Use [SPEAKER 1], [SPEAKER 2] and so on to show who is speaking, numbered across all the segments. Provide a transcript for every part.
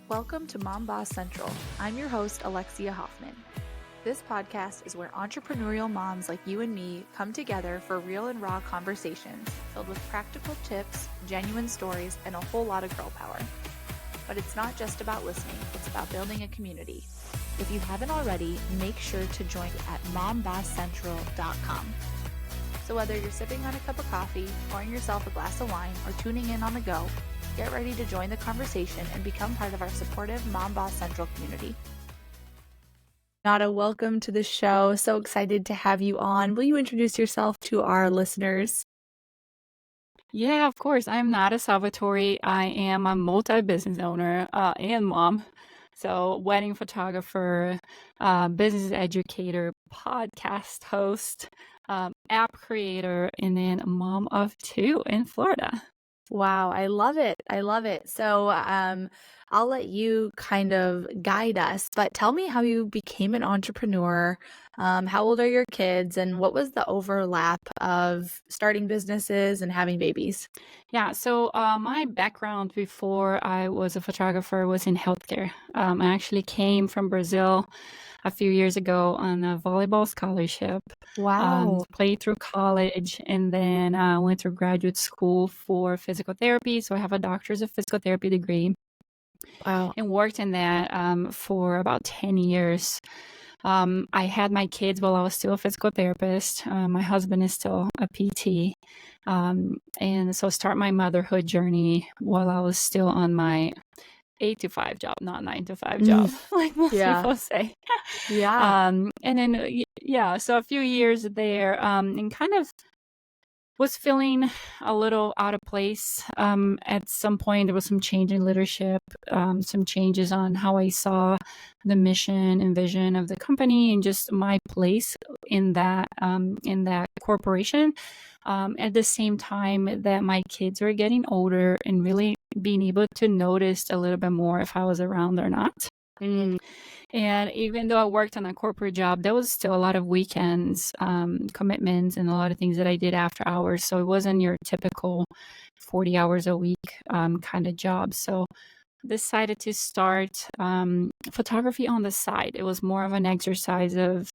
[SPEAKER 1] Welcome to Mom Boss Central. I'm your host, Alexia Hoffman. This podcast is where entrepreneurial moms like you and me come together for real and raw conversations filled with practical tips, genuine stories, and a whole lot of girl power. But it's not just about listening, it's about building a community. If you haven't already, make sure to join at mombosscentral.com. So whether you're sipping on a cup of coffee, pouring yourself a glass of wine, or tuning in on the go, get ready to join the conversation and become part of our supportive Mom Boss Central community. Nata, welcome to the show. So excited to have you on. Will you introduce yourself to our listeners?
[SPEAKER 2] Yeah, of course. I'm Nata Salvatori. I am a multi-business owner and mom. So, wedding photographer, business educator, podcast host, app creator, and then a mom of two in Florida.
[SPEAKER 1] Wow, I love it. I love it. So I'll let you kind of guide us, but tell me how you became an entrepreneur. How old are your kids, and what was the overlap of starting businesses and having babies?
[SPEAKER 2] Yeah, so my background before I was a photographer was in healthcare. I actually came from Brazil a few years ago on a volleyball scholarship.
[SPEAKER 1] Wow.
[SPEAKER 2] Played through college and then went through graduate school for physical therapy. So I have a doctor's of physical therapy degree
[SPEAKER 1] Wow.
[SPEAKER 2] and worked in that for about 10 years. I had my kids while I was still a physical therapist. My husband is still a PT. And so start my motherhood journey while I was still on my 8 to 5 job, not 9 to 5 job, like most
[SPEAKER 1] Yeah.
[SPEAKER 2] people say.
[SPEAKER 1] Yeah.
[SPEAKER 2] And then, so a few years there, and kind of was feeling a little out of place. At some point, there was some change in leadership, some changes on how I saw the mission and vision of the company, and just my place in that corporation. At the same time that my kids were getting older and really being able to notice a little bit more if I was around or not. And even though I worked on a corporate job, there was still a lot of weekends, commitments, and a lot of things that I did after hours. So it wasn't your typical 40 hours a week kind of job. So decided to start photography on the side. It was more of an exercise of,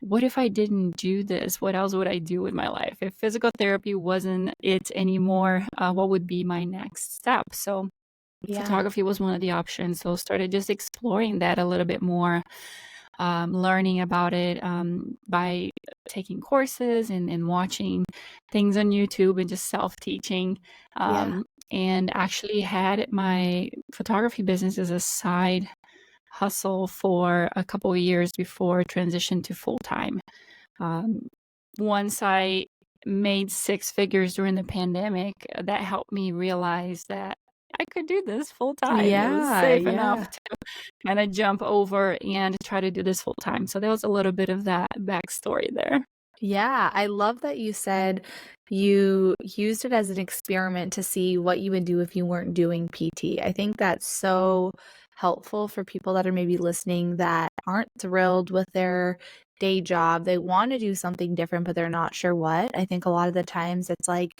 [SPEAKER 2] what if I didn't do this? What else would I do with my life? If physical therapy wasn't it anymore, what would be my next step? So photography was one of the options. So started just exploring that a little bit more, learning about it by taking courses and watching things on YouTube and just self-teaching. And actually had my photography business as a side hustle for a couple of years before transition to full-time. Once I made 6 figures during the pandemic, that helped me realize that I could do this full time. It was safe enough to kind of jump over and try to do this full time. So there was a little bit of that backstory there.
[SPEAKER 1] Yeah, I love that you said you used it as an experiment to see what you would do if you weren't doing PT. I think that's so helpful for people that are maybe listening that aren't thrilled with their day job. They want to do something different, but they're not sure what. I think a lot of the times it's like,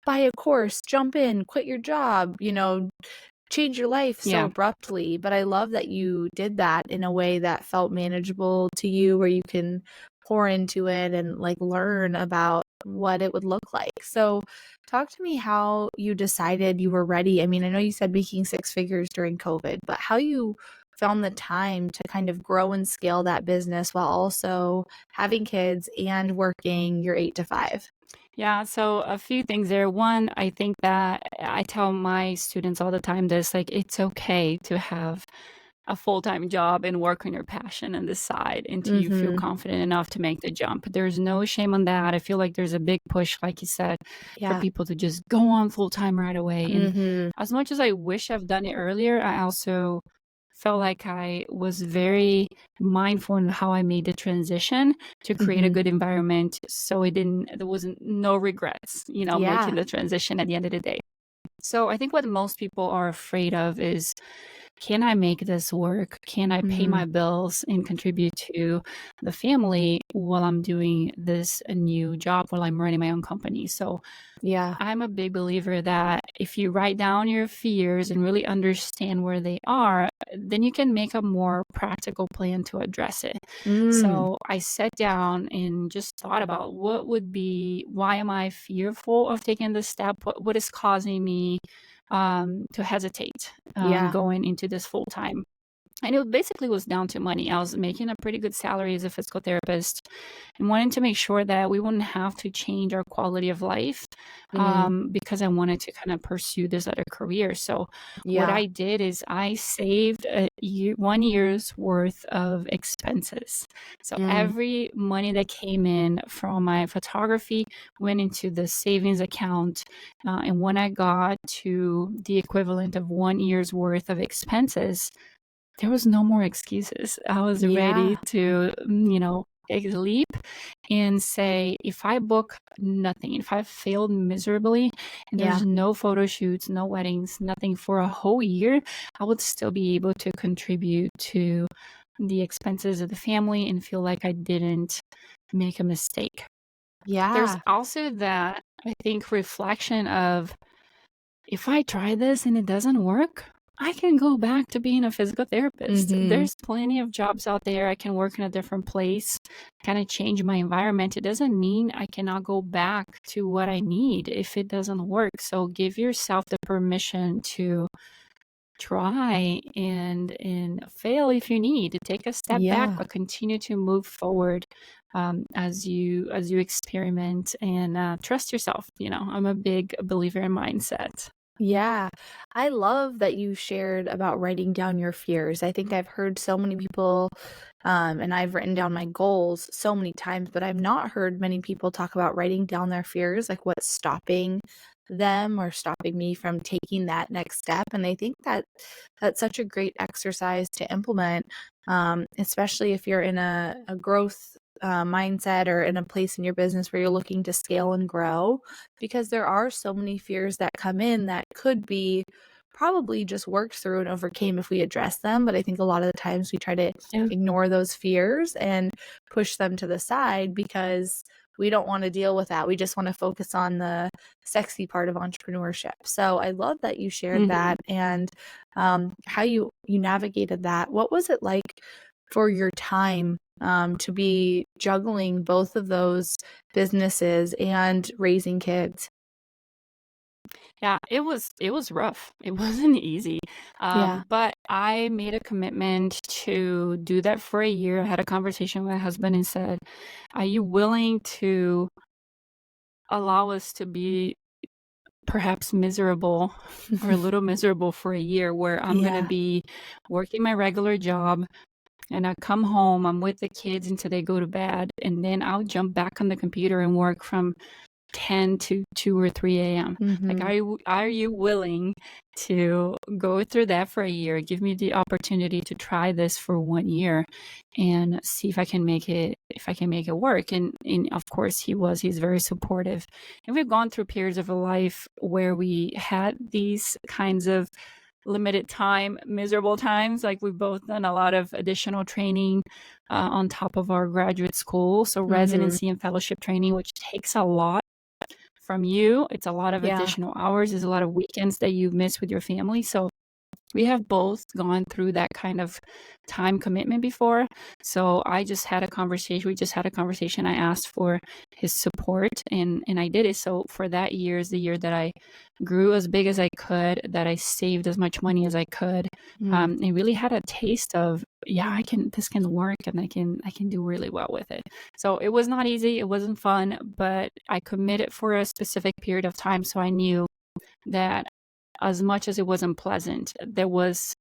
[SPEAKER 1] buy a course, jump in, quit your job, change your life so abruptly. But I love that you did that in a way that felt manageable to you, where you can pour into it and like learn about what it would look like. So talk to me how you decided you were ready. I mean, I know you said making 6 figures during COVID, but how you found the time to kind of grow and scale that business while also having kids and working your 8 to 5.
[SPEAKER 2] Yeah, so a few things there. One, I think that I tell my students all the time this, like, it's okay to have a full-time job and work on your passion on the side until you feel confident enough to make the jump. There's no shame on that. I feel like there's a big push, like you said, for people to just go on full-time right away. And as much as I wish I've done it earlier, I also felt like I was very mindful in how I made the transition to create a good environment, so there wasn't no regrets, making the transition at the end of the day. So I think what most people are afraid of is can I make this work? Can I pay
[SPEAKER 1] Mhm.
[SPEAKER 2] my bills and contribute to the family while I'm doing this new job, while I'm running my own company? So
[SPEAKER 1] Yeah.
[SPEAKER 2] I'm a big believer that if you write down your fears and really understand where they are, then you can make a more practical plan to address it.
[SPEAKER 1] Mm.
[SPEAKER 2] So I sat down and just thought about why am I fearful of taking this step? What is causing me to hesitate
[SPEAKER 1] Yeah.
[SPEAKER 2] going into this full time? And it basically was down to money. I was making a pretty good salary as a physical therapist and wanted to make sure that we wouldn't have to change our quality of life
[SPEAKER 1] Mhm.
[SPEAKER 2] because I wanted to kind of pursue this other career. So what
[SPEAKER 1] Yeah.
[SPEAKER 2] I did is I saved 1 year's worth of expenses. So
[SPEAKER 1] Mm.
[SPEAKER 2] every money that came in from my photography went into the savings account. And when I got to the equivalent of 1 year's worth of expenses, there was no more excuses. I was ready
[SPEAKER 1] Yeah.
[SPEAKER 2] to, take the leap and say, if I book nothing, if I failed miserably and
[SPEAKER 1] Yeah.
[SPEAKER 2] there's no photo shoots, no weddings, nothing for a whole year, I would still be able to contribute to the expenses of the family and feel like I didn't make a mistake. There's
[SPEAKER 1] Yeah.
[SPEAKER 2] also that, I think, reflection of, if I try this and it doesn't work, I can go back to being a physical therapist.
[SPEAKER 1] Mhm.
[SPEAKER 2] There's plenty of jobs out there. I can work in a different place, kind of change my environment. It doesn't mean I cannot go back to what I need if it doesn't work. So give yourself the permission to try and fail if you need to take a step back,
[SPEAKER 1] Yeah.
[SPEAKER 2] but continue to move forward as you experiment and trust yourself. I'm a big believer in mindset.
[SPEAKER 1] Yeah. I love that you shared about writing down your fears. I think I've heard so many people, and I've written down my goals so many times, but I've not heard many people talk about writing down their fears, like what's stopping them or stopping me from taking that next step. And I think that that's such a great exercise to implement, especially if you're in a growth mindset or in a place in your business where you're looking to scale and grow, because there are so many fears that come in that could be probably just worked through and overcame if we address them. But I think a lot of the times we try to
[SPEAKER 2] Yeah.
[SPEAKER 1] ignore those fears and push them to the side because we don't want to deal with that. We just want to focus on the sexy part of entrepreneurship. So I love that you shared
[SPEAKER 2] Mhm.
[SPEAKER 1] that and how you navigated that. What was it like for your time to be juggling both of those businesses and raising kids?
[SPEAKER 2] Yeah, it was rough. It wasn't easy.
[SPEAKER 1] Yeah.
[SPEAKER 2] But I made a commitment to do that for a year. I had a conversation with my husband and said, "Are you willing to allow us to be perhaps miserable or a little miserable for a year where I'm going to
[SPEAKER 1] Yeah.
[SPEAKER 2] be working my regular job and I come home, I'm with the kids until they go to bed, and then I'll jump back on the computer and work from 10 to 2 or 3 a.m. Like,
[SPEAKER 1] Mhm.
[SPEAKER 2] are you willing to go through that for a year? Give me the opportunity to try this for 1 year and see if I can make it work. And of course he's very supportive. And we've gone through periods of a life where we had these kinds of limited time, miserable times. Like, we've both done a lot of additional training on top of our graduate school. So
[SPEAKER 1] Mhm.
[SPEAKER 2] residency and fellowship training, which takes a lot from you. It's a lot of
[SPEAKER 1] Yeah.
[SPEAKER 2] additional hours. There's a lot of weekends that you miss with your family. So we have both gone through that kind of time commitment before. So I just had a conversation. We just had a conversation. I asked for his support and I did it. So for that year is the year that I grew as big as I could, that I saved as much money as I could,
[SPEAKER 1] Mm.
[SPEAKER 2] and really had a taste of, yeah, this can work and I can do really well with it. So it was not easy. It wasn't fun, but I committed for a specific period of time. So I knew that as much as it wasn't pleasant, there was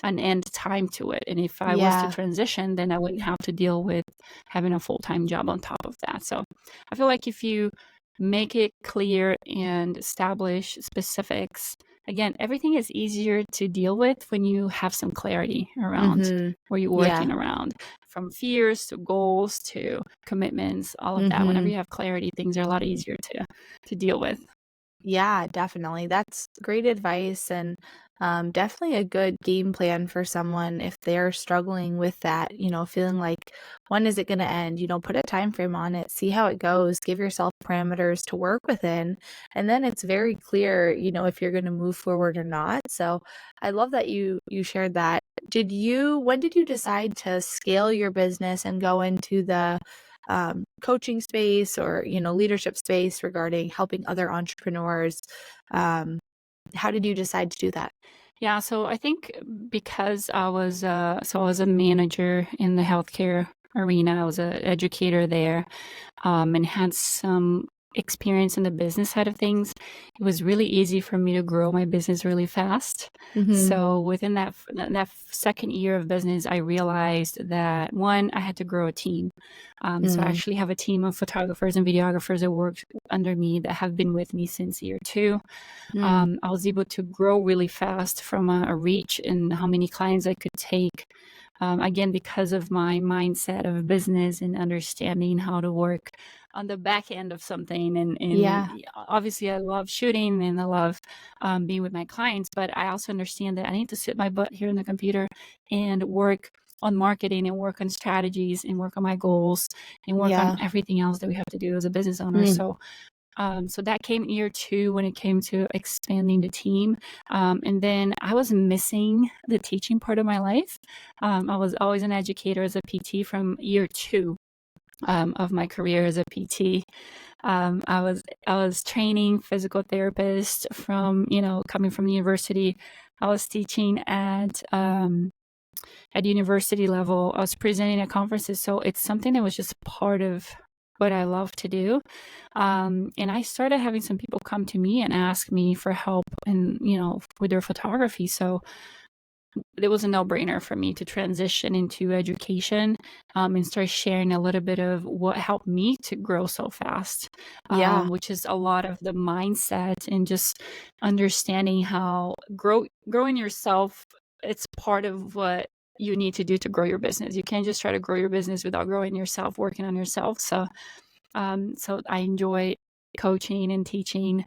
[SPEAKER 2] an end time to it. And if I was to
[SPEAKER 1] Yeah.
[SPEAKER 2] transition, then I wouldn't have to deal with having a full time job on top of that. So I feel like if you make it clear and establish specifics, again, everything is easier to deal with when you have some clarity around
[SPEAKER 1] Mhm.
[SPEAKER 2] where you're
[SPEAKER 1] Yeah.
[SPEAKER 2] working around, from fears to goals to commitments, all of that. Whenever
[SPEAKER 1] Mhm.
[SPEAKER 2] you have clarity, things are a lot easier to deal with.
[SPEAKER 1] Yeah, definitely. That's great advice and definitely a good game plan for someone if they're struggling with that, feeling like when is it going to end? Put a time frame on it, see how it goes, give yourself parameters to work within, and then it's very clear, if you're going to move forward or not. So, I love that you shared that. When did you decide to scale your business and go into the coaching space or leadership space regarding helping other entrepreneurs? um, how did you decide to do that?
[SPEAKER 2] Yeah, so I think because I was a manager in the healthcare arena. I was an educator there, and had some experience in the business side of things. It was really easy for me to grow my business really fast.
[SPEAKER 1] Hmm.
[SPEAKER 2] So within that second year of business, I realized that one, I had to grow a team. So I
[SPEAKER 1] Mm,
[SPEAKER 2] actually have a team of photographers and videographers that work under me that have been with me since year two.
[SPEAKER 1] mm,
[SPEAKER 2] I was able to grow really fast from a reach and how many clients I could take. Again, because of my mindset of business and understanding how to work on the back end of something. And
[SPEAKER 1] yeah,
[SPEAKER 2] obviously, I love shooting and I love being with my clients, but I also understand that I need to sit my butt here in the computer and work on marketing and work on strategies and work on my goals and work on
[SPEAKER 1] yeah.
[SPEAKER 2] everything else that we have to do as a business owner.
[SPEAKER 1] Mm,
[SPEAKER 2] So that came year two when it came to expanding the team. And then I was missing the teaching part of my life. I was always an educator as a PT from year two. Of my career as a PT, I was training physical therapist from coming from the university. I was teaching at university level. I was presenting at conferences, so it's something that was just part of what I love to do. And I started having some people come to me and ask me for help and with their photography. So it was a no-brainer for me to transition into education, and start sharing a little bit of what helped me to grow so fast,
[SPEAKER 1] yeah,
[SPEAKER 2] which is a lot of the mindset and just understanding how growing yourself. It's part of what you need to do to grow your business. You can't just try to grow your business without growing yourself, working on yourself. So I enjoy coaching and teaching,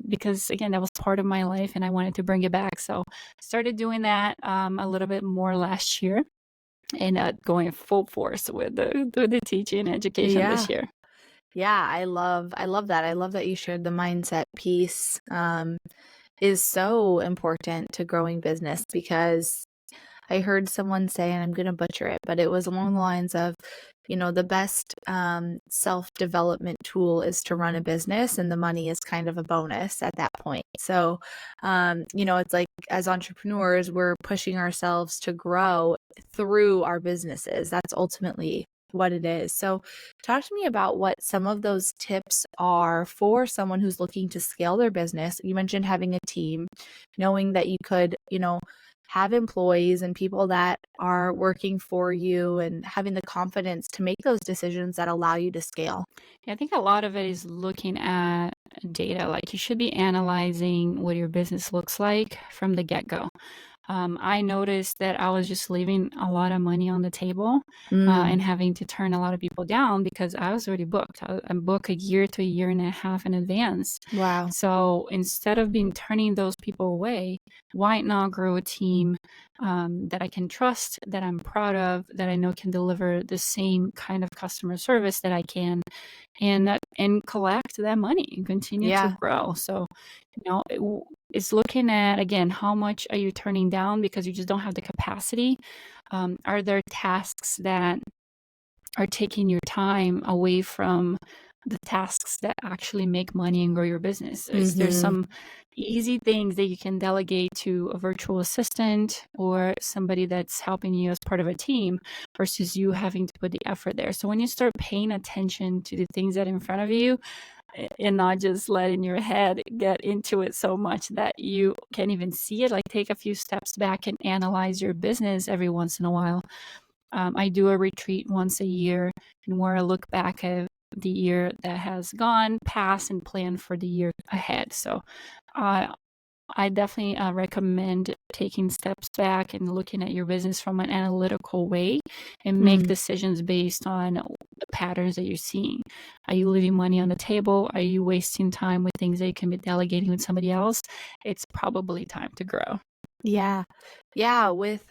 [SPEAKER 2] because again, that was part of my life and I wanted to bring it back. So I started doing that a little bit more last year, and going full force with the teaching and education
[SPEAKER 1] yeah.
[SPEAKER 2] this year.
[SPEAKER 1] Yeah, I love that. I love that you shared the mindset piece. Is so important to growing business because I heard someone say, and I'm going to butcher it, but it was along the lines of, the best self-development tool is to run a business, and the money is kind of a bonus at that point. So, it's like as entrepreneurs, we're pushing ourselves to grow through our businesses. That's ultimately what it is. So, talk to me about what some of those tips are for someone who's looking to scale their business. You mentioned having a team, knowing that you could, have employees and people that are working for you and having the confidence to make those decisions that allow you to scale.
[SPEAKER 2] Yeah, I think a lot of it is looking at data. Like, you should be analyzing what your business looks like from the get-go. I noticed that I was just leaving a lot of money on the table,
[SPEAKER 1] Mm,
[SPEAKER 2] and having to turn a lot of people down because I was already booked. I'm booked a year to a year and a half in advance.
[SPEAKER 1] wow.
[SPEAKER 2] So instead of being turning those people away, why not grow a team that I can trust, that I'm proud of, that I know can deliver the same kind of customer service that I can, and collect that money and continue to
[SPEAKER 1] Yeah.
[SPEAKER 2] grow. So, it's looking at, again, how much are you turning down because you just don't have the capacity? Are there tasks that are taking your time away from the tasks that actually make money and grow your business? Is there
[SPEAKER 1] Mhm.
[SPEAKER 2] some easy things that you can delegate to a virtual assistant or somebody that's helping you as part of a team versus you having to put the effort there? So when you start paying attention to the things that are in front of you, and not just letting your head get into it so much that you can't even see it, like, take a few steps back and analyze your business every once in a while. I do a retreat once a year, and where I look back at the year that has gone past and plan for the year ahead. So I definitely recommend taking steps back and looking at your business from an analytical way and make
[SPEAKER 1] Mm,
[SPEAKER 2] decisions based on the patterns that you're seeing. Are you leaving money on the table? Are you wasting time with things that you can be delegating with somebody else? It's probably time to grow.
[SPEAKER 1] yeah. Yeah, with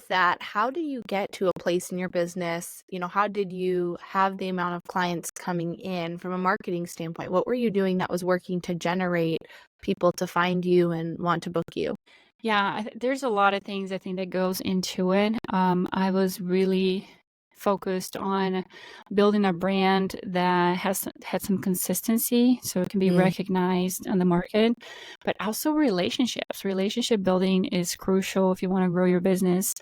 [SPEAKER 1] that, how do you get to a place in your business? How did you have the amount of clients coming in from a marketing standpoint? What were you doing that was working to generate people to find you and want to book you?
[SPEAKER 2] Yeah, there's a lot of things I think that goes into it. I was really focused on building a brand that had some consistency, so it can be
[SPEAKER 1] Mm,
[SPEAKER 2] recognized on the market, but also relationships. Relationship building is crucial if you want to grow your business.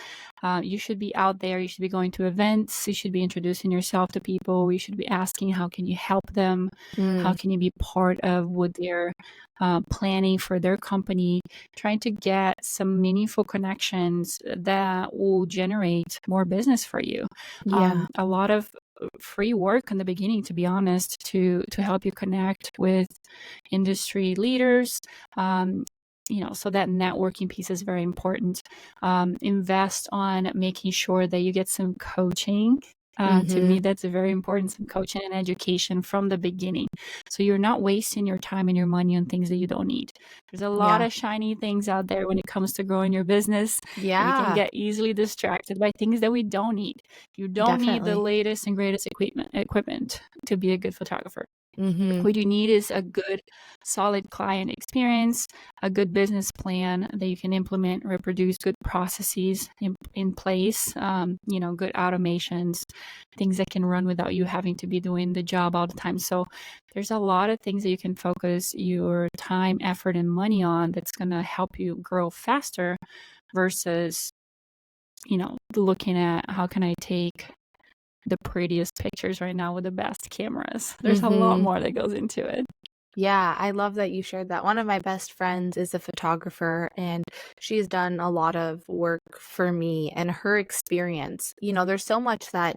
[SPEAKER 2] You should be out there. You should be going to events. You should be introducing yourself to people. You should be asking, how can you help them? How
[SPEAKER 1] mm,
[SPEAKER 2] can you be part of what they're planning for their company? Trying to get some meaningful connections that will generate more business for you.
[SPEAKER 1] yeah.
[SPEAKER 2] A lot of free work in the beginning, to be honest, to help you connect with industry leaders. So that networking piece is very important. Invest on making sure that you get some coaching. To
[SPEAKER 1] Mhm.
[SPEAKER 2] me, that's very important, some coaching and education from the beginning. So you're not wasting your time and your money on things that you don't need. There's a lot
[SPEAKER 1] Yeah.
[SPEAKER 2] of shiny things out there when it comes to growing your business, and we can
[SPEAKER 1] Yeah,
[SPEAKER 2] get easily distracted by things that we don't need. You don't need the
[SPEAKER 1] definitely.
[SPEAKER 2] latest and greatest equipment to be a good photographer.
[SPEAKER 1] Mhm.
[SPEAKER 2] What you need is a good, solid client experience, a good business plan that you can implement, reproduce good processes in place, good automations, things that can run without you having to be doing the job all the time. So there's a lot of things that you can focus your time, effort, and money on that's going to help you grow faster versus, looking at how can I take the prettiest pictures right now with the best cameras. There's a lot
[SPEAKER 1] Mhm.
[SPEAKER 2] more that goes into it.
[SPEAKER 1] Yeah, I love that you shared that. One of my best friends is a photographer, and she's done a lot of work for me, and her experience, there's so much that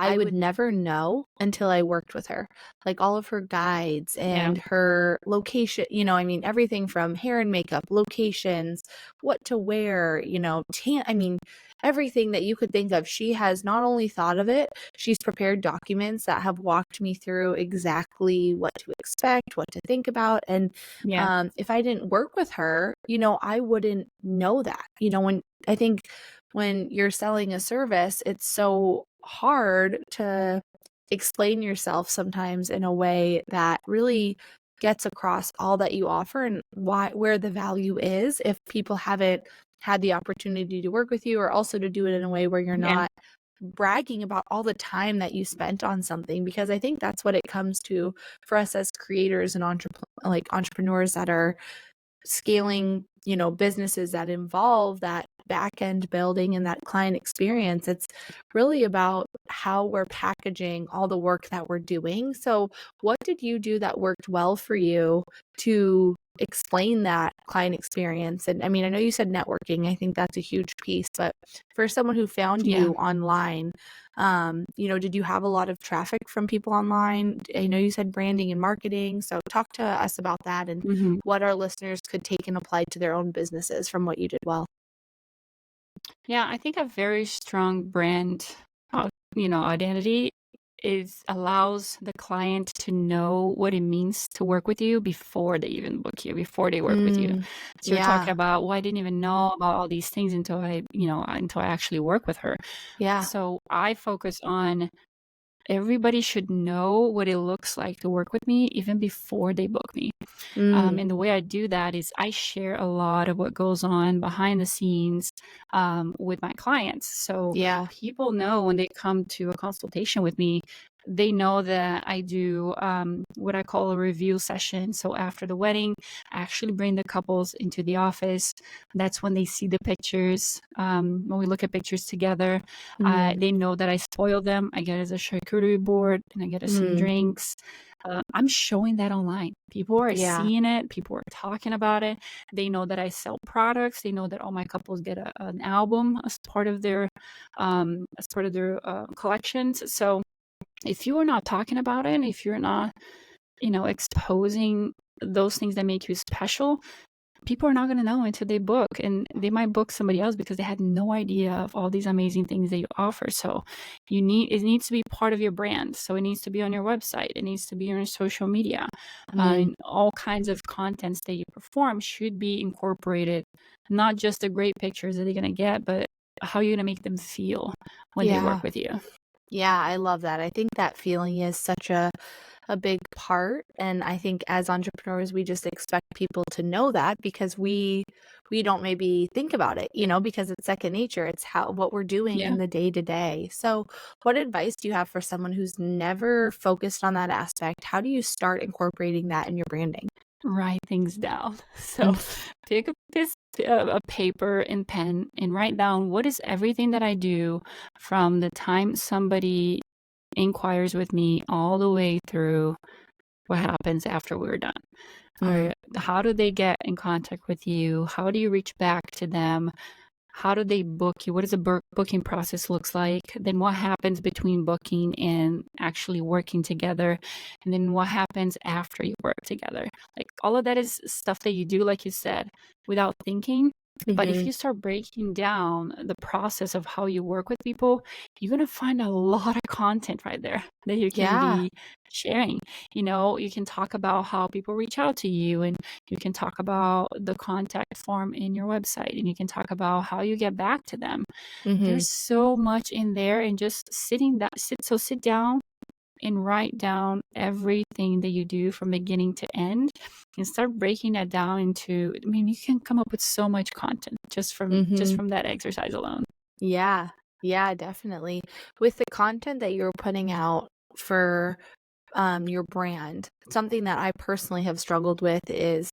[SPEAKER 1] I would never know until I worked with her. Like all of her guides
[SPEAKER 2] Yeah.
[SPEAKER 1] and her location, I mean, everything from hair and makeup, locations, what to wear, I mean, everything that you could think of. She has not only thought of it, she's prepared documents that have walked me through exactly what to expect, what to think about. And
[SPEAKER 2] Yeah.
[SPEAKER 1] if I didn't work with her, I wouldn't know that. I think when you're selling a service, it's so hard to explain yourself sometimes in a way that really gets across all that you offer and where the value is if people haven't had the opportunity to work with you, or also to do it in a way where you're
[SPEAKER 2] Yeah.
[SPEAKER 1] not bragging about all the time that you spent on something, because I think that's what it comes to for us as creators and entrepreneurs that are scaling, businesses that involve that back end building and that client experience. It's really about how we're packaging all the work that we're doing. So, what did you do that worked well for you to explain that client experience? And I mean, I know you said networking. I think that's a huge piece, but for someone who found
[SPEAKER 2] Yeah.
[SPEAKER 1] you online, did you have a lot of traffic from people online? I know you said branding and marketing. So, talk to us about that and
[SPEAKER 2] Mhm.
[SPEAKER 1] what our listeners could take and apply to their own businesses from what you did well.
[SPEAKER 2] Yeah, I think a very strong brand, identity allows the client to know what it means to work with you before they even book you, before they work with you.
[SPEAKER 1] Mm,
[SPEAKER 2] So you're talking
[SPEAKER 1] yeah,
[SPEAKER 2] about, well, I didn't even know about all these things until I actually work with her.
[SPEAKER 1] yeah.
[SPEAKER 2] So I focus on everybody should know what it looks like to work with me even before they book me.
[SPEAKER 1] Mm,
[SPEAKER 2] And the way I do that is I share a lot of what goes on behind the scenes with my clients. So
[SPEAKER 1] yeah.
[SPEAKER 2] people know when they come to a consultation with me, they know that I do what I call a review session. So after the wedding, I actually bring the couples into the office. That's when they see the pictures. When we look at pictures together,
[SPEAKER 1] Mm,
[SPEAKER 2] they know that I spoil them. I get us a charcuterie board and I get us some
[SPEAKER 1] mm,
[SPEAKER 2] drinks. I'm showing that online. People are
[SPEAKER 1] yeah.
[SPEAKER 2] seeing it. People are talking about it. They know that I sell products. They know that all my couples get an album as part of their collections. So if you are not talking about it, if you're not, exposing those things that make you special, people are not going to know until they book, and they might book somebody else because they had no idea of all these amazing things that you offer. So it needs to be part of your brand. So it needs to be on your website. It needs to be on your social media.
[SPEAKER 1] Mm,
[SPEAKER 2] And all kinds of contents that you perform should be incorporated, not just the great pictures that they're going to get, but how you're going to make them feel when they work
[SPEAKER 1] yeah.
[SPEAKER 2] with you.
[SPEAKER 1] Yeah, I love that. I think that feeling is such a big part, and I think as entrepreneurs we just expect people to know that because we don't maybe think about it, because it's second nature. It's how what we're doing
[SPEAKER 2] Yeah.
[SPEAKER 1] in the day to day. So, what advice do you have for someone who's never focused on that aspect? How do you start incorporating that in your branding?
[SPEAKER 2] Write things down. So pick a paper and pen and write down what is everything that I do from the time somebody inquires with me all the way through what happens after we're done.
[SPEAKER 1] Mm,
[SPEAKER 2] Or how do they get in contact with you? How do you reach back to them? How do they book you? What does a booking process looks like? Then what happens between booking and actually working together? And then what happens after you work together? Like all of that is stuff that you do, like you said, without thinking. But if
[SPEAKER 1] mhm.
[SPEAKER 2] you start breaking down the process of how you work with people, you're going to find a lot of content right there that you can
[SPEAKER 1] Yeah.
[SPEAKER 2] be sharing. You can talk about how people reach out to you, and you can talk about the contact form in your website, and you can talk about how you get back to them.
[SPEAKER 1] Mhm.
[SPEAKER 2] There's so much in there, and just sit down and write down everything that you do from beginning to end and start breaking that down into, I mean, you can come up with so much content just
[SPEAKER 1] Mhm.
[SPEAKER 2] from that exercise alone.
[SPEAKER 1] Yeah. Yeah, definitely. With the content that you're putting out for your brand. Something that I personally have struggled with is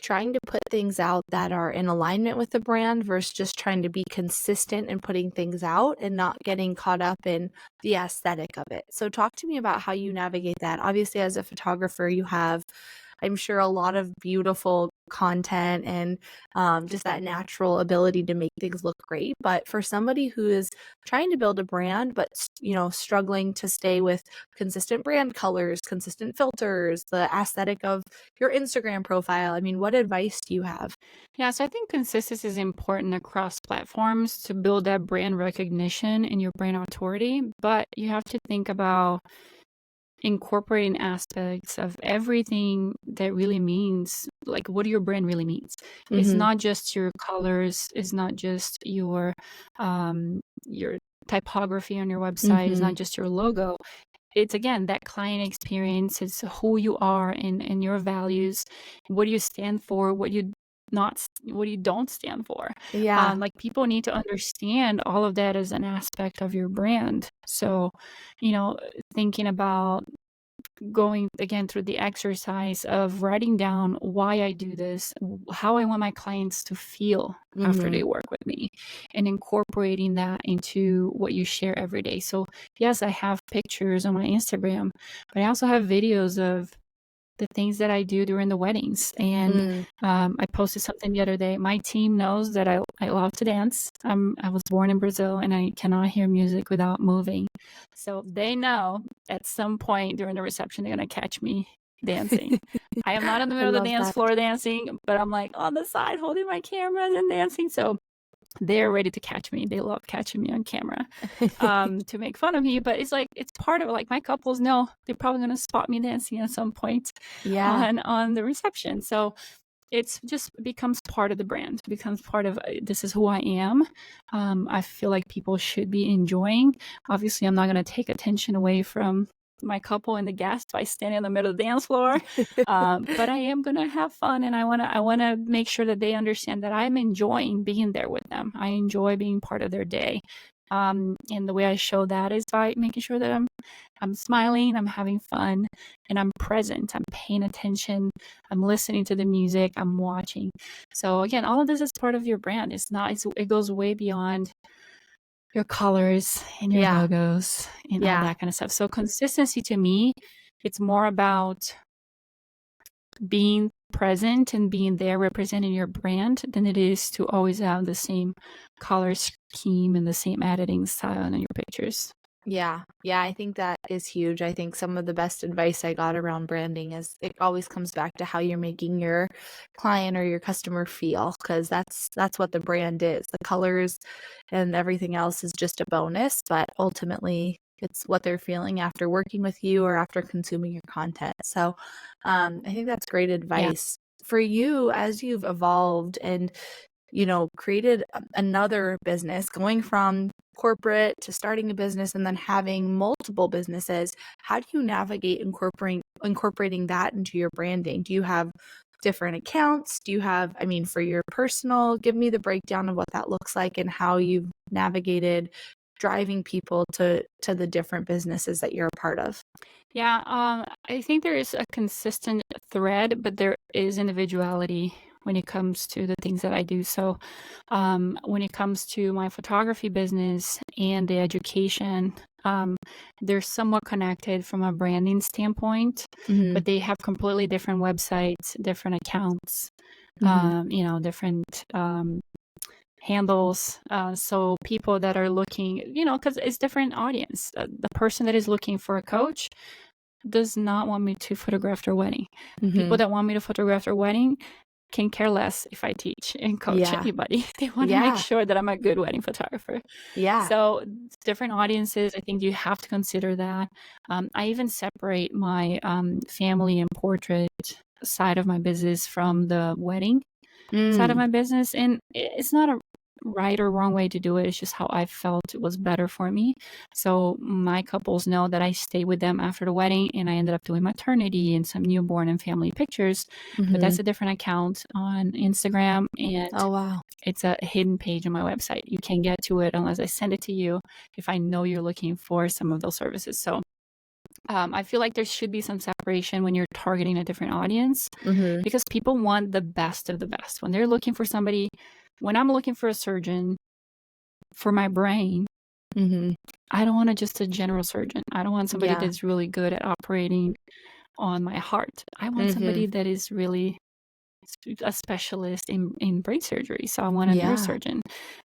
[SPEAKER 1] trying to put things out that are in alignment with the brand versus just trying to be consistent in putting things out and not getting caught up in the aesthetic of it. So, talk to me about how you navigate that. Obviously, as a photographer, you have, I'm sure, a lot of beautiful content and just that natural ability to make things look great. But for somebody who is trying to build a brand, but struggling to stay with consistent brand colors, consistent filters, the aesthetic of your Instagram profile. I mean, what advice do you have?
[SPEAKER 2] Yeah, so I think consistency is important across platforms to build that brand recognition and your brand authority, but you have to think about incorporating aspects of everything that really means, like, what your brand really means. It's
[SPEAKER 1] Mhm.
[SPEAKER 2] not just your colors, it's not just your typography on your website, it's not
[SPEAKER 1] Mhm.
[SPEAKER 2] just your logo. It's again that client experience, it's who you are and your values, what do you stand for, what you don't stand for.
[SPEAKER 1] Yeah.
[SPEAKER 2] Like, people need to understand all of that as an aspect of your brand. So, you know, thinking about going again through the exercise of writing down why I do this, how I want my clients to feel after
[SPEAKER 1] Mhm.
[SPEAKER 2] they work with me, and incorporating that into what you share every day. So, yes, I have pictures on my Instagram, but I also have videos of the things that I do during the weddings. And
[SPEAKER 1] Mm.
[SPEAKER 2] I posted something the other day. My team knows that I love to dance. I was born in Brazil, and I cannot hear music without moving. So they know at some point during the reception they're gonna catch me dancing. I am not in the
[SPEAKER 1] I
[SPEAKER 2] middle of the
[SPEAKER 1] love
[SPEAKER 2] dance
[SPEAKER 1] that.
[SPEAKER 2] floor dancing, but I'm like on the side holding my cameras and dancing. So they're ready to catch me. They love catching me on camera, to make fun of me. But it's like it's part of it. Like, my couples know they're probably gonna spot me dancing at some point
[SPEAKER 1] Yeah.
[SPEAKER 2] on the reception. So it's just becomes part of the brand, becomes part of, this is who I am. I feel like people should be enjoying. Obviously, I'm not going to take attention away from my couple and the guests by standing in the middle of the dance floor, but I am going to have fun, and I want to make sure that they understand that I'm enjoying being there with them. I enjoy being part of their day. And the way I show that is by making sure that I'm smiling, I'm having fun, and I'm present. I'm paying attention. I'm listening to the music. I'm watching. So again, all of this is part of your brand. It goes way beyond your colors and your
[SPEAKER 1] Yeah.
[SPEAKER 2] logos and all
[SPEAKER 1] Yeah.
[SPEAKER 2] that kind of stuff. So consistency to me, it's more about being present and being there representing your brand than it is to always have the same color scheme and the same editing style in your pictures.
[SPEAKER 1] Yeah. Yeah, I think that is huge. I think some of the best advice I got around branding is it always comes back to how you're making your client or your customer feel, because that's what the brand is. The colors and everything else is just a bonus, but ultimately it's what they're feeling after working with you or after consuming your content. So, I think that's great
[SPEAKER 2] Yeah.
[SPEAKER 1] advice. For you, as you've evolved and created another business, going from corporate to starting a business and then having multiple businesses. How do you navigate incorporating that into your branding? Do you have different accounts? Do you have, I mean, for your personal, give me the breakdown of what that looks like and how you've navigated driving people to the different businesses that you're a part of.
[SPEAKER 2] Yeah, I think there is a consistent thread, but there is individuality when it comes to the things that I do. So, when it comes to my photography business and the education, um, they're somewhat connected from a branding standpoint,
[SPEAKER 1] Mhm.
[SPEAKER 2] but they have completely different websites, different accounts,
[SPEAKER 1] Mhm.
[SPEAKER 2] different handles. So people that are looking, because it's different audience. The person that is looking for a coach does not want me to photograph their wedding. People
[SPEAKER 1] Mhm.
[SPEAKER 2] that want me to photograph their wedding can care less if I teach and coach
[SPEAKER 1] Yeah.
[SPEAKER 2] anybody. They want to make
[SPEAKER 1] Yeah.
[SPEAKER 2] sure that I'm a good wedding photographer.
[SPEAKER 1] Yeah.
[SPEAKER 2] So different audiences, I think you have to consider that. I even separate my family and portrait side of my business from the wedding side of
[SPEAKER 1] Mm.
[SPEAKER 2] my business. And it's not a right or wrong way to do it. It's just how I felt it was better for me. So my couples know that I stay with them after the wedding and I ended up doing maternity and some newborn and family pictures. But
[SPEAKER 1] Mhm.
[SPEAKER 2] that's a different account on Instagram and
[SPEAKER 1] Oh, wow.
[SPEAKER 2] it's a hidden page on my website. You can't get to it unless I send it to you if I know you're looking for some of those services. So I feel like there should be some separation when you're targeting a different audience
[SPEAKER 1] Mhm.
[SPEAKER 2] because people want the best of the best. When they're looking for somebody, when I'm looking for a surgeon for my brain,
[SPEAKER 1] Mhm.
[SPEAKER 2] I don't want just a general surgeon. I don't want somebody
[SPEAKER 1] Yeah.
[SPEAKER 2] that's really good at operating on my heart. I want
[SPEAKER 1] Mhm.
[SPEAKER 2] somebody that is really a specialist in brain surgery. So I want a
[SPEAKER 1] Yeah.
[SPEAKER 2] neurosurgeon.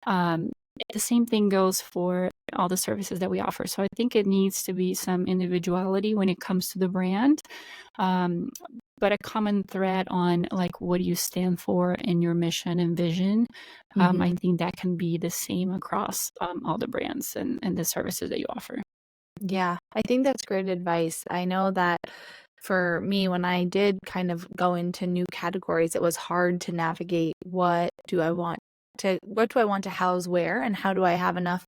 [SPEAKER 2] Um, the same thing goes for all the services that we offer. So I think it needs to be some individuality when it comes to the brand, um, but a common thread on like what do you stand for in your mission and vision. I
[SPEAKER 1] Mhm.
[SPEAKER 2] think that can be the same across all the brands and the services that you offer.
[SPEAKER 1] Yeah, I think that's great advice. I know that for me, when I did kind of go into new categories, it was hard to navigate what do I want to house where, and how do I have enough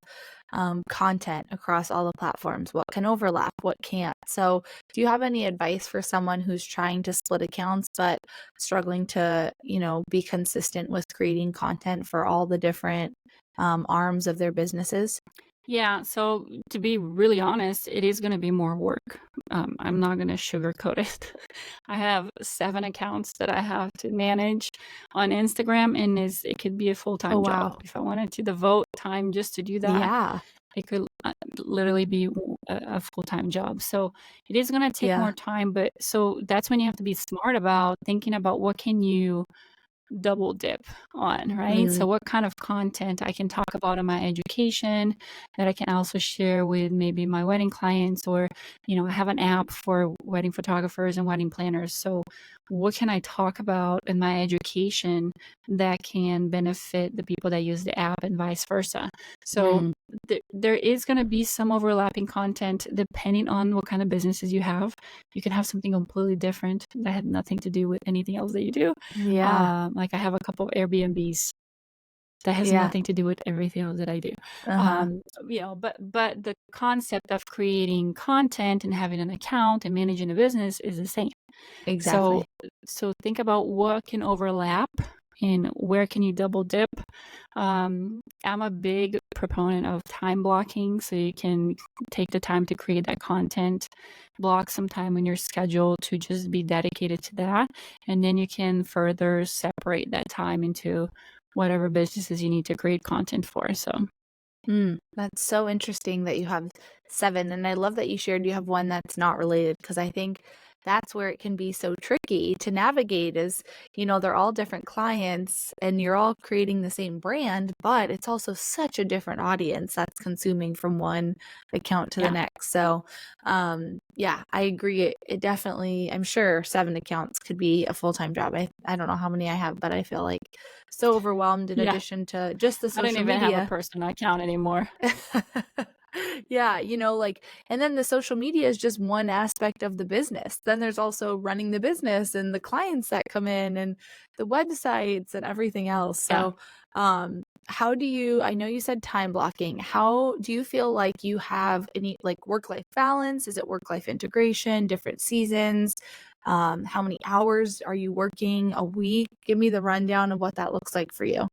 [SPEAKER 1] content across all the platforms? What can overlap? What can't? So, do you have any advice for someone who's trying to split accounts but struggling to, be consistent with creating content for all the different arms of their businesses?
[SPEAKER 2] Yeah, so to be really honest, it is going to be more work. I'm not going to sugarcoat it. I have 7 accounts that I have to manage on Instagram, and it could be a full
[SPEAKER 1] Oh,
[SPEAKER 2] time job.
[SPEAKER 1] wow.
[SPEAKER 2] If I wanted to devote time just to do that,
[SPEAKER 1] Yeah.
[SPEAKER 2] it could literally be a full time job. So it is going to take more
[SPEAKER 1] Yeah.
[SPEAKER 2] time, but so that's when you have to be smart about thinking about what can you double dip on, right? So
[SPEAKER 1] Mhm.
[SPEAKER 2] what kind of content I can talk about in my education that I can also share with maybe my wedding clients or, I have an app for wedding photographers and wedding planners. So what can I talk about in my education that can benefit the people that use the app and vice versa? So
[SPEAKER 1] Mm.
[SPEAKER 2] there is going to be some overlapping content depending on what kind of businesses you have. You can have something completely different that had nothing to do with anything else that you do.
[SPEAKER 1] Yeah.
[SPEAKER 2] Like I have a couple of Airbnbs that has
[SPEAKER 1] Yeah.
[SPEAKER 2] nothing to do with everything else that I do.
[SPEAKER 1] Uh-huh.
[SPEAKER 2] But the concept of creating content and having an account and managing a business is the same. So
[SPEAKER 1] Exactly.
[SPEAKER 2] so think about what can overlap and where can you double dip. I'm a big proponent of time blocking, so you can take the time to create that content, block some time in your schedule to just be dedicated to that, and then you can further separate that time into whatever businesses you need to create content for. So
[SPEAKER 1] That's so interesting that you have 7, and I love that you shared you have one that's not related, because I think that's where it can be so tricky to navigate is, they're all different clients and you're all creating the same brand, but it's also such a different audience that's consuming from one account to the
[SPEAKER 2] Yeah.
[SPEAKER 1] next. So, yeah, I agree. It definitely, I'm sure 7 accounts could be a full-time job. I don't know how many I have, but I feel like so overwhelmed in
[SPEAKER 2] Yeah.
[SPEAKER 1] addition to just the
[SPEAKER 2] I don't
[SPEAKER 1] social
[SPEAKER 2] even have a
[SPEAKER 1] media.
[SPEAKER 2] personal account anymore.
[SPEAKER 1] Yeah, like, and then the social media is just one aspect of the business. Then there's also running the business and the clients that come in and the websites and everything else.
[SPEAKER 2] Yeah.
[SPEAKER 1] So, how do you, I know you said time blocking. How do you feel like you have any like work-life balance? Is it work-life integration, different seasons? How many hours are you working a week? Give me the rundown of what that looks like for you.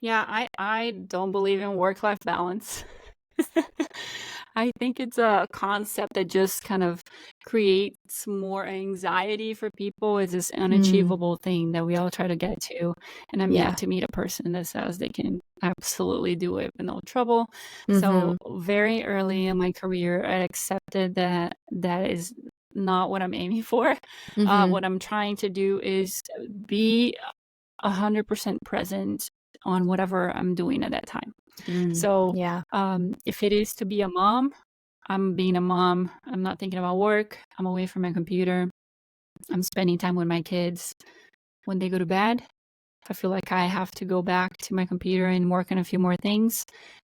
[SPEAKER 2] Yeah, I don't believe in work-life balance. I think it's a concept that just kind of creates more anxiety for people. It's this
[SPEAKER 1] Mm,
[SPEAKER 2] unachievable thing that we all try to get to. And I'm
[SPEAKER 1] yeah.
[SPEAKER 2] yet to meet a person that says they can absolutely do it with no trouble. So
[SPEAKER 1] Mm-hmm.
[SPEAKER 2] very early in my career, I accepted that that is not what I'm aiming for.
[SPEAKER 1] Mm-hmm.
[SPEAKER 2] What I'm trying to do is be 100% present on whatever I'm doing at that time. So,
[SPEAKER 1] Yeah.
[SPEAKER 2] if it is to be a mom, I'm being a mom. I'm not thinking about work. I'm away from my computer. I'm spending time with my kids. When they go to bed, if I feel like I have to go back to my computer and work on a few more things,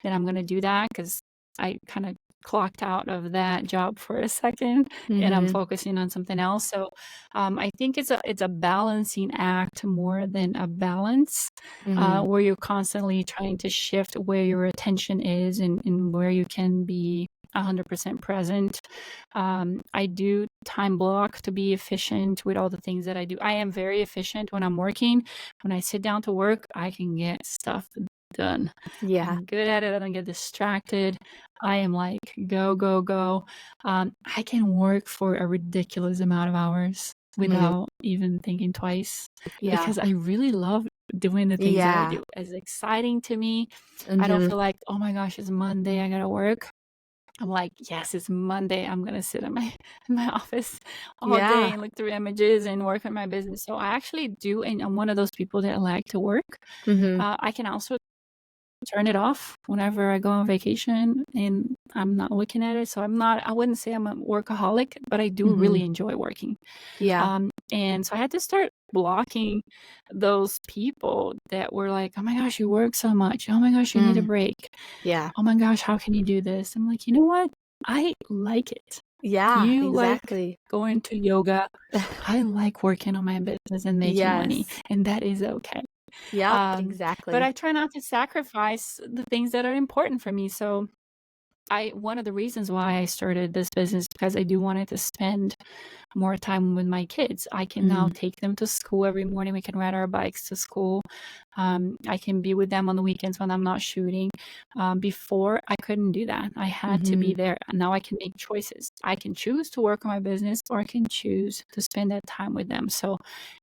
[SPEAKER 2] then I'm going to do that because I kind of clocked out of that job for a second and I'm
[SPEAKER 1] Mm-hmm.
[SPEAKER 2] focusing on something else. So I think it's a balancing act more than a balance,
[SPEAKER 1] Mm-hmm.
[SPEAKER 2] where you're constantly trying to shift where your attention is and where you can be 100% present. I do time block to be efficient with all the things that I do. I am very efficient when I'm working. When I sit down to work, I can get stuff done.
[SPEAKER 1] Yeah.
[SPEAKER 2] I'm good at it. I don't get distracted. I am like, go, go, go. I can work for a ridiculous amount of hours
[SPEAKER 1] Mm-hmm.
[SPEAKER 2] without even thinking twice
[SPEAKER 1] Yeah.
[SPEAKER 2] because I really love doing the things that I
[SPEAKER 1] Yeah.
[SPEAKER 2] do. It's exciting to me. I don't
[SPEAKER 1] Mm-hmm.
[SPEAKER 2] feel like, oh my gosh, it's Monday. I got to work. I'm like, yes, it's Monday. I'm gonna sit in my in my office all day
[SPEAKER 1] Yeah.
[SPEAKER 2] and look through images and work on my business. So I actually do, and I'm one of those people that like to work.
[SPEAKER 1] Mm-hmm.
[SPEAKER 2] I can also turn it off whenever I go on vacation and I'm not looking at it. So I wouldn't say I'm a workaholic, but I do
[SPEAKER 1] Mm-hmm.
[SPEAKER 2] really enjoy working.
[SPEAKER 1] Yeah.
[SPEAKER 2] And so I had to start blocking those people that were like, oh my gosh, you work so much. Oh my gosh, you need a
[SPEAKER 1] Mm.
[SPEAKER 2] break.
[SPEAKER 1] Yeah.
[SPEAKER 2] Oh my gosh, how can you do this? I'm like, you know what? I like it.
[SPEAKER 1] Yeah,
[SPEAKER 2] You like
[SPEAKER 1] exactly.
[SPEAKER 2] going to yoga. I like working on my business and making money,
[SPEAKER 1] Yes.
[SPEAKER 2] and that is okay.
[SPEAKER 1] Yep,
[SPEAKER 2] But
[SPEAKER 1] exactly.
[SPEAKER 2] I try not to sacrifice the things that are important for me. So I one of the reasons why I started this business because I do wanted to spend more time with my kids. I can now
[SPEAKER 1] Mm.
[SPEAKER 2] take them to school every morning. We can ride our bikes to school. I can be with them on the weekends when I'm not shooting. Before, I couldn't do that. I had to be
[SPEAKER 1] Mhm.
[SPEAKER 2] there. Now I can make choices. I can choose to work on my business or I can choose to spend that time with them. So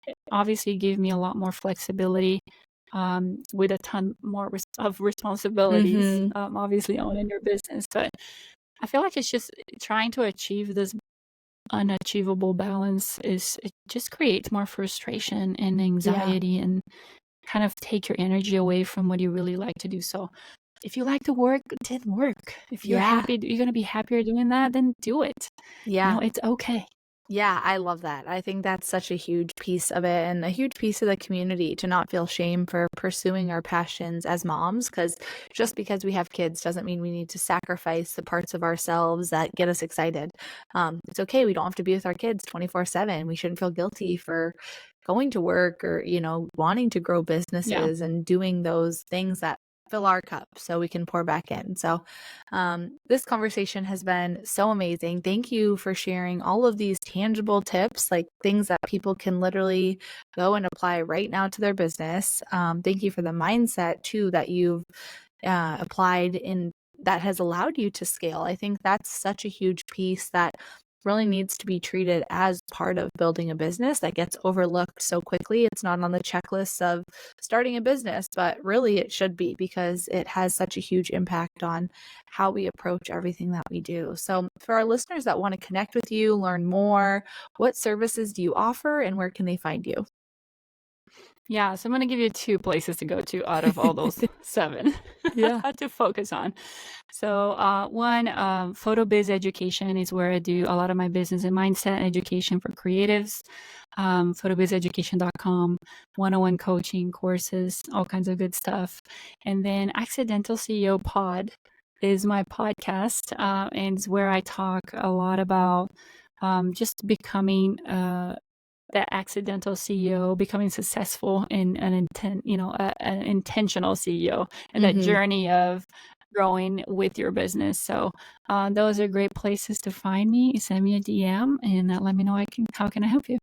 [SPEAKER 2] it obviously gave me a lot more flexibility, with a ton more of responsibilities,
[SPEAKER 1] Mhm.
[SPEAKER 2] obviously owning your business. But I feel like it's just trying to achieve this unachievable balance is it just creates more frustration and
[SPEAKER 1] Yeah.
[SPEAKER 2] anxiety and kind of take your energy away from what you really like to do. So if you like to work, then work. If you're
[SPEAKER 1] Yeah.
[SPEAKER 2] happy, you're going to be happier doing that, then do it.
[SPEAKER 1] Yeah.
[SPEAKER 2] It's okay.
[SPEAKER 1] Yeah, I love that. I think that's such a huge piece of it and a huge piece of the community to not feel shame for pursuing our passions as moms, because just because we have kids doesn't mean we need to sacrifice the parts of ourselves that get us excited. It's okay. We don't have to be with our kids 24/7. We shouldn't feel guilty for going to work or, wanting to grow
[SPEAKER 2] Yeah.
[SPEAKER 1] businesses and doing those things that fill our cup so we can pour back in. So, this conversation has been so amazing. Thank you for sharing all of these tangible tips, like things that people can literally go and apply right now to their business. Thank you for the mindset too that you've applied in that has allowed you to scale. I think that's such a huge piece that really needs to be treated as part of building a business that gets overlooked so quickly. It's not on the checklist of starting a business, but really it should be, because it has such a huge impact on how we approach everything that we do. So for our listeners that want to connect with you, learn more, what services do you offer and where can they find you?
[SPEAKER 2] Yeah, so I'm going to give you 2 places to go to out of all those 7
[SPEAKER 1] Yeah.
[SPEAKER 2] to focus on. So, one, PhotoBiz Education is where I do a lot of my business and mindset education for creatives. Photobizeducation.com, one-on-one coaching courses, all kinds of good stuff. And then Accidental CEO Pod is my podcast, and it's where I talk a lot about just becoming that accidental CEO, becoming successful in an intentional CEO, and that
[SPEAKER 1] Mm-hmm.
[SPEAKER 2] journey of growing with your business. So those are great places to find me. Send me a DM and let me know how can I help you.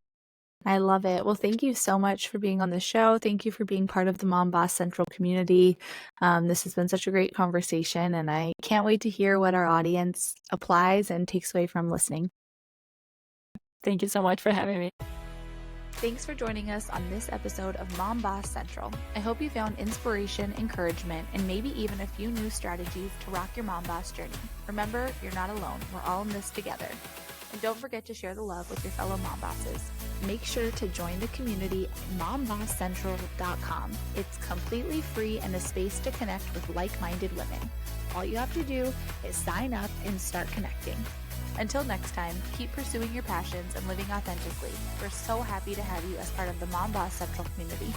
[SPEAKER 1] I love it. Well, thank you so much for being on the show. Thank you for being part of the Mom Boss Central community. This has been such a great conversation, and I can't wait to hear what our audience applies and takes away from listening.
[SPEAKER 2] Thank you so much for having me.
[SPEAKER 1] Thanks for joining us on this episode of Mom Boss Central. I hope you found inspiration, encouragement, and maybe even a few new strategies to rock your mom boss journey. Remember, you're not alone. We're all in this together. And don't forget to share the love with your fellow mom bosses. Make sure to join the community at mombosscentral.com. It's completely free and a space to connect with like-minded women. All you have to do is sign up and start connecting. Until next time, keep pursuing your passions and living authentically. We're so happy to have you as part of the Mom Boss Central community.